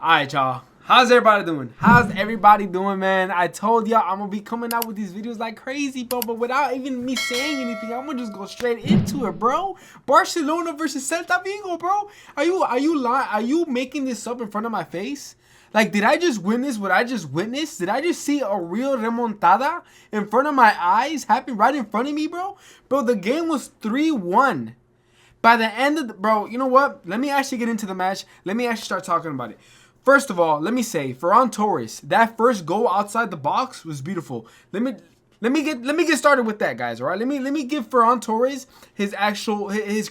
Alright, y'all. How's everybody doing? How's everybody doing, man? I told y'all I'm gonna be coming out with these videos like crazy, bro. But without even me saying anything, I'm gonna just go straight into it, bro. Barcelona versus Celta Vigo, bro. Are you lying? Are you making this up in front of my face? Like, did I just witness what I just witnessed? Did I just see a real remontada in front of my eyes happen right in front of me, bro? Bro, the game was 3-1. By the end of the, bro, you know what? Let me actually get into the match. Let me actually start talking about it. First of all, let me say, Ferran Torres, that first goal outside the box was beautiful. Let me get started with that, guys. All right, let me give Ferran Torres his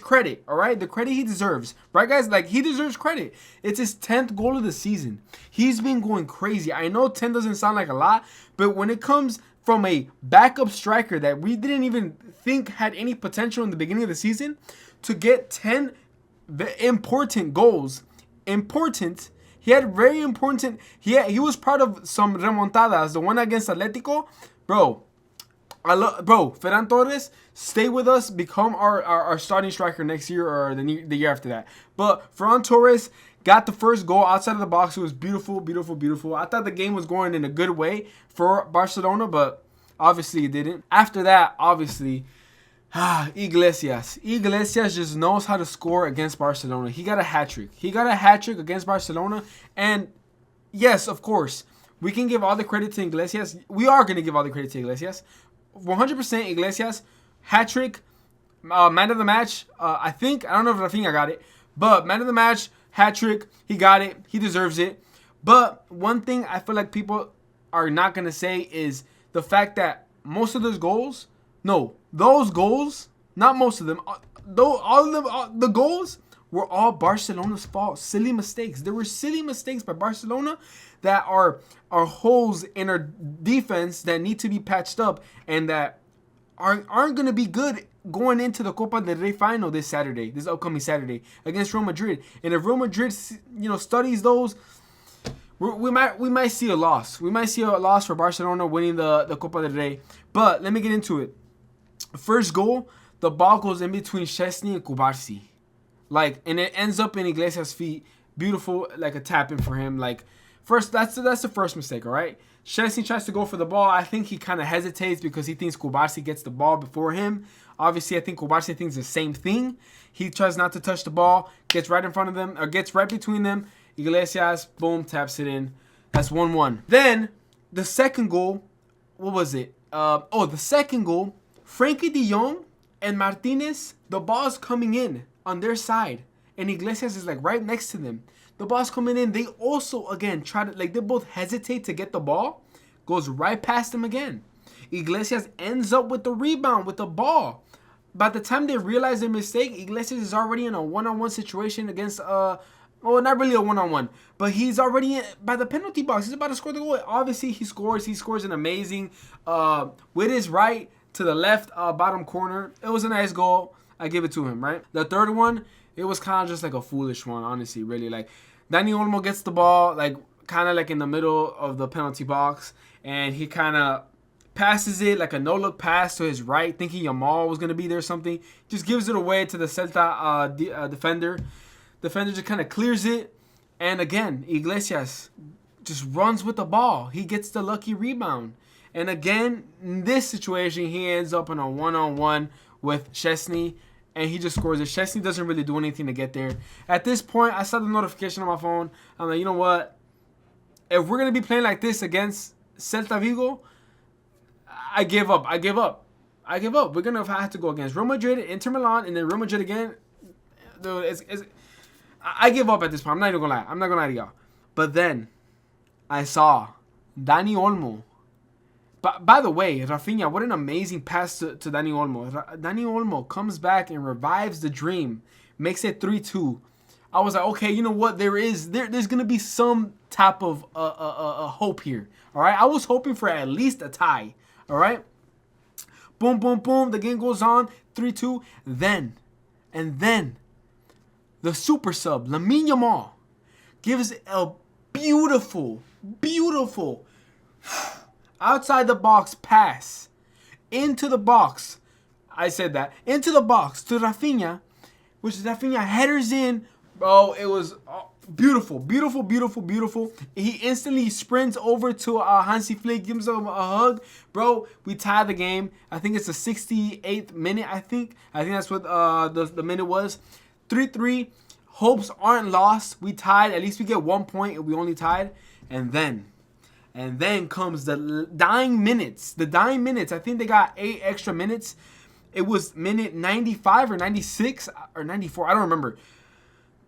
credit. All right, the credit he deserves. Right, guys? Like, he deserves credit. It's his 10th goal of the season. He's been going crazy. I know 10 doesn't sound like a lot, but when it comes from a backup striker that we didn't even think had any potential in the beginning of the season, to get 10 important goals, he had very important. He was part of some remontadas. The one against Atletico, bro. Ferran Torres, stay with us. Become our starting striker next year or the year after that. But Ferran Torres got the first goal outside of the box. It was beautiful, beautiful, beautiful. I thought the game was going in a good way for Barcelona, but obviously it didn't. After that, obviously, Iglesias just knows how to score against Barcelona. He got a hat-trick. He got a hat-trick against Barcelona. And yes, of course, we can give all the credit to Iglesias. We are going to give all the credit to Iglesias. 100% Iglesias, hat-trick, man of the match. I don't know if Rafinha got it, but man of the match, hat-trick, he got it. He deserves it. But one thing I feel like people are not going to say is the fact that most of those goals, those goals, not most of them, the goals were all Barcelona's fault. Silly mistakes. There were silly mistakes by Barcelona that are holes in our defense that need to be patched up and that aren't going to be good going into the Copa del Rey final this upcoming Saturday against Real Madrid. And if Real Madrid, studies those, we might see a loss. We might see a loss for Barcelona winning the Copa del Rey. But let me get into it. First goal, the ball goes in between Szczesny and Kubarsi. And it ends up in Iglesias' feet. Beautiful, like a tap-in for him. That's the first mistake, all right? Szczesny tries to go for the ball. I think he kind of hesitates because he thinks Kubarsi gets the ball before him. Obviously, I think Kubarsi thinks the same thing. He tries not to touch the ball, gets right in front of them, or gets right between them. Iglesias, boom, taps it in. That's 1-1. Then, the second goal, what was it? The second goal, Frankie de Jong and Martinez, the ball's coming in on their side. And Iglesias is right next to them. The ball's coming in. They also, again, they both hesitate to get the ball. Goes right past them again. Iglesias ends up with the rebound with the ball. By the time they realize their mistake, Iglesias is already in a one-on-one situation against, not really a one-on-one, but he's already by the penalty box. He's about to score the goal. Obviously, he scores. He scores an amazing, with his right to the left bottom corner. It was a nice goal. I give it to him, right? The third one, it was kind of just like a foolish one, honestly, really. Dani Olmo gets the ball, kind of in the middle of the penalty box, and he kind of passes it like a no-look pass to his right, thinking Yamal was going to be there or something. Just gives it away to the Celta defender. Defender just kind of clears it, and again, Iglesias just runs with the ball. He gets the lucky rebound. And again, in this situation, he ends up in a one-on-one with Szczesny, and he just scores it. Szczesny doesn't really do anything to get there. At this point, I saw the notification on my phone. I'm like, you know what? If we're going to be playing like this against Celta Vigo, I give up. We're going to have to go against Real Madrid, Inter Milan, and then Real Madrid again. Dude, I give up at this point. I'm not even going to lie. I'm not going to lie to y'all. But then I saw Dani Olmo. By the way, Rafinha, what an amazing pass to Dani Olmo. Dani Olmo comes back and revives the dream. Makes it 3-2. I was like, okay, you know what? There's going to be some type of hope here. All right? I was hoping for at least a tie. All right? Boom, boom, boom. The game goes on. 3-2. Then, the super sub, Lamine Yamal, gives a beautiful outside the box pass into the box. I said that. Into the box to Rafinha, which Rafinha headers in. Bro, it was Beautiful, beautiful, beautiful, beautiful. He instantly sprints over to Hansi Flick, gives him a hug. Bro, we tied the game. I think it's the 68th minute, I think. That's what the minute was. 3-3. Hopes aren't lost. We tied. At least we get 1 point and we only tied. And then comes the dying minutes. The dying minutes. I think they got 8 extra minutes. It was minute 95 or 96 or 94. I don't remember.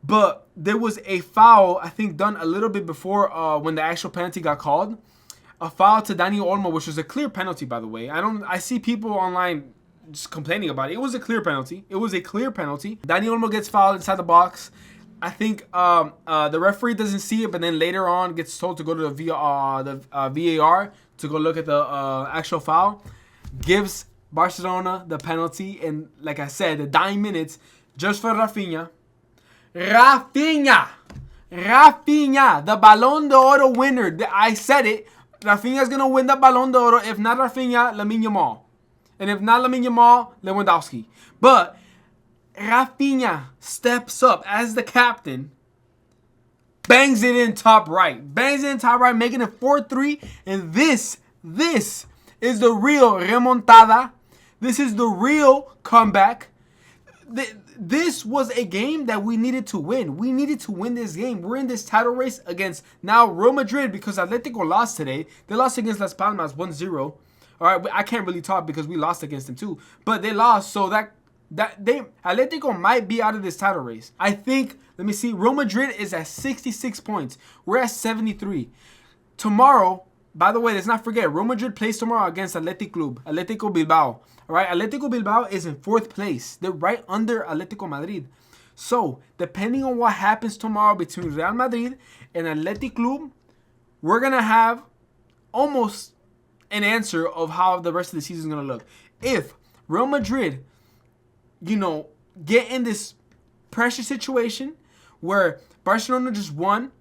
But there was a foul, I think, done a little bit before when the actual penalty got called. A foul to Daniel Olmo, which was a clear penalty, by the way. I see people online just complaining about it. It was a clear penalty. It was a clear penalty. Daniel Olmo gets fouled inside the box. I think the referee doesn't see it, but then later on gets told to go to the VAR to go look at the actual foul. Gives Barcelona the penalty. And like I said, the dying minutes just for Rafinha. Rafinha, the Ballon d'Oro winner. I said it. Rafinha's going to win the Ballon d'Oro. If not Rafinha, Lamine Yamal. And if not Lamine Yamal, Lewandowski. But Rafinha steps up as the captain. Bangs it in top right. Making it 4-3. And this is the real remontada. This is the real comeback. This was a game that we needed to win. We needed to win this game. We're in this title race against now Real Madrid because Atletico lost today. They lost against Las Palmas 1-0. All right, I can't really talk because we lost against them too. But they lost, so Atletico might be out of this title race. I think, let me see, Real Madrid is at 66 points. We're at 73. Tomorrow, by the way, let's not forget, Real Madrid plays tomorrow against Atletico Bilbao. All right, Atletico Bilbao is in 4th place. They're right under Atletico Madrid. So, depending on what happens tomorrow between Real Madrid and Athletic Club, we're going to have almost an answer of how the rest of the season is going to look. If Real Madrid, get in this pressure situation where Barcelona just won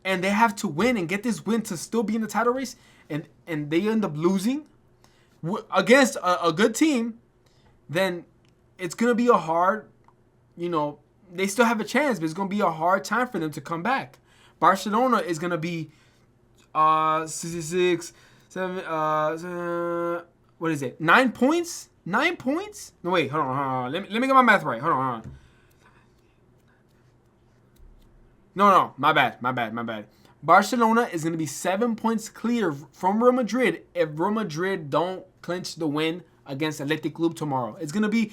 and they have to win and get this win to still be in the title race and they end up losing against a good team, then it's going to be a hard, they still have a chance, but it's going to be a hard time for them to come back. Barcelona is going to be 66, 7, what is it? 9 points? 9 points? No, wait, hold on. Let me get my math right. Hold on. No, my bad. Barcelona is going to be 7 points clear from Real Madrid if Real Madrid don't clinch the win against Athletic Club tomorrow. It's going to be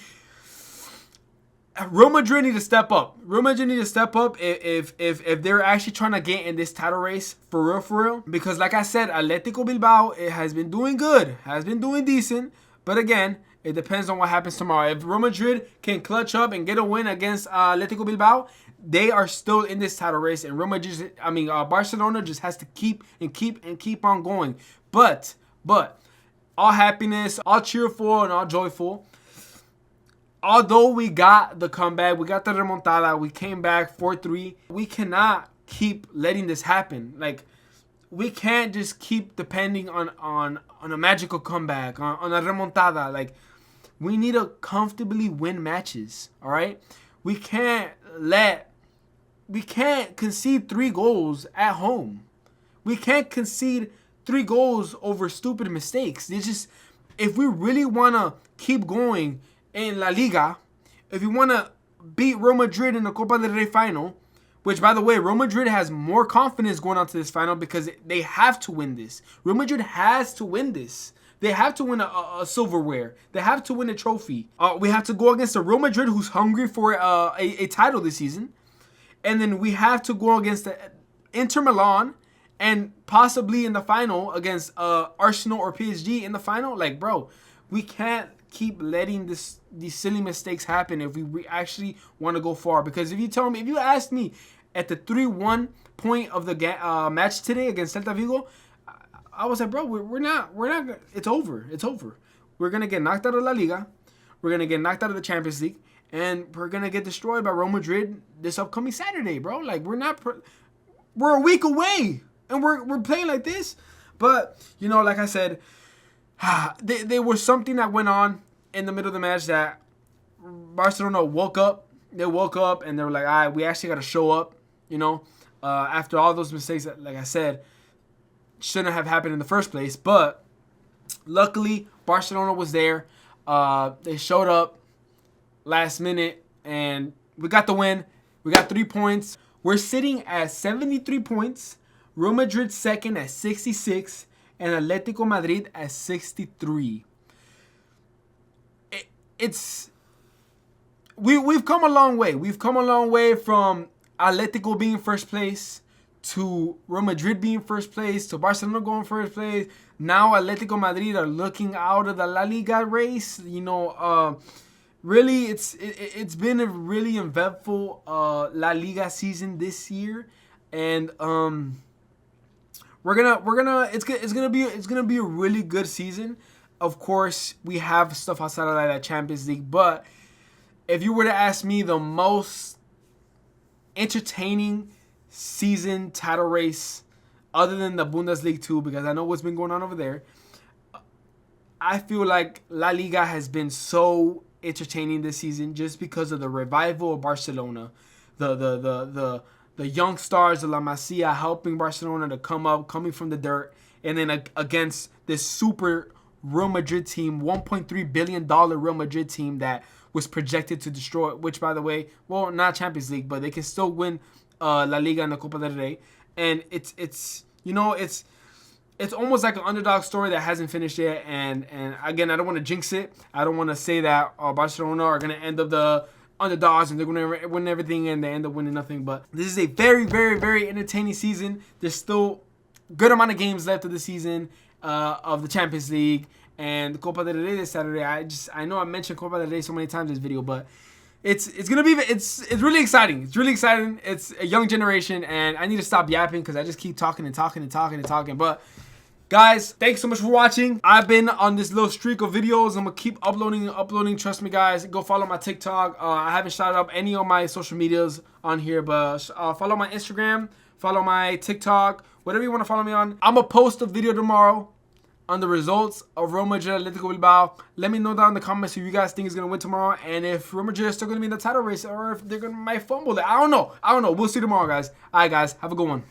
Real Madrid need to step up. If they're actually trying to get in this title race for real. Because like I said, Atletico Bilbao, it has been doing good, has been doing decent. But again, it depends on what happens tomorrow. If Real Madrid can clutch up and get a win against Atletico Bilbao, they are still in this title race. And Barcelona just has to keep on going. But all happiness, all cheerful, and all joyful. Although we got the comeback, we got the remontada, we came back 4-3. We cannot keep letting this happen. Like, we can't just keep depending on a magical comeback, on a remontada. Like, we need to comfortably win matches, all right? We can't concede 3 goals at home. We can't concede 3 goals over stupid mistakes. If we really want to keep going in La Liga, if we want to beat Real Madrid in the Copa del Rey final, which, by the way, Real Madrid has more confidence going on to this final because they have to win this. Real Madrid has to win this. They have to win a silverware. They have to win a trophy. We have to go against a Real Madrid who's hungry for a title this season. And then we have to go against the Inter Milan and possibly in the final against Arsenal or PSG in the final. Like, bro, we can't keep letting these silly mistakes happen if we actually want to go far. Because if you asked me at the 3-1 point of the match today against Celta Vigo, I was like, bro, we're not, it's over. We're going to get knocked out of La Liga. We're going to get knocked out of the Champions League. And we're going to get destroyed by Real Madrid this upcoming Saturday, bro. Like, we're a week away. And we're playing like this. But, like I said, there was something that went on in the middle of the match that Barcelona woke up. They woke up and they were like, all right, we actually got to show up. you know, after all those mistakes that, like I said, shouldn't have happened in the first place. But luckily, Barcelona was there. They showed up last minute, and we got the win. We got 3 points. We're sitting at 73 points. Real Madrid second at 66, and Atletico Madrid at 63. We've come a long way. We've come a long way from Atletico being first place to Real Madrid being first place to Barcelona going first place. Now Atletico Madrid are looking out of the La Liga race. You know, really, it's been a really eventful La Liga season this year, and it's gonna be a really good season. Of course, we have stuff outside of that Champions League, but if you were to ask me the most entertaining season title race other than the Bundesliga 2, because I know what's been going on over there, I feel like La Liga has been so entertaining this season just because of the revival of Barcelona, the young stars of La Masia helping Barcelona to come up, coming from the dirt, and then against this super Real Madrid team, $1.3 billion Real Madrid team that was projected to destroy, which, by the way, well, not Champions League, but they can still win La Liga and the Copa del Rey. And it's almost like an underdog story that hasn't finished yet. And again, I don't want to jinx it. I don't want to say that Barcelona are going to end up the underdogs and they're going to win everything and they end up winning nothing. But this is a very, very, very entertaining season. There's still good amount of games left of the season of the Champions League and the Copa del Rey this Saturday. I know I mentioned Copa del Rey so many times in this video, but it's really exciting. It's really exciting. It's a young generation, and I need to stop yapping because I just keep talking and talking and talking and talking. But guys, thanks so much for watching. I've been on this little streak of videos. I'm gonna keep uploading and uploading. Trust me, guys. Go follow my TikTok. I haven't shouted up any of my social medias on here, but follow my Instagram, follow my TikTok, whatever you want to follow me on. I'm gonna post a video tomorrow on the results of Real Madrid Atletico Bilbao. Let me know down in the comments who you guys think is going to win tomorrow, and if Real Madrid is still going to be in the title race, or if they're going to might fumble it. I don't know. We'll see tomorrow, guys. All right, guys. Have a good one.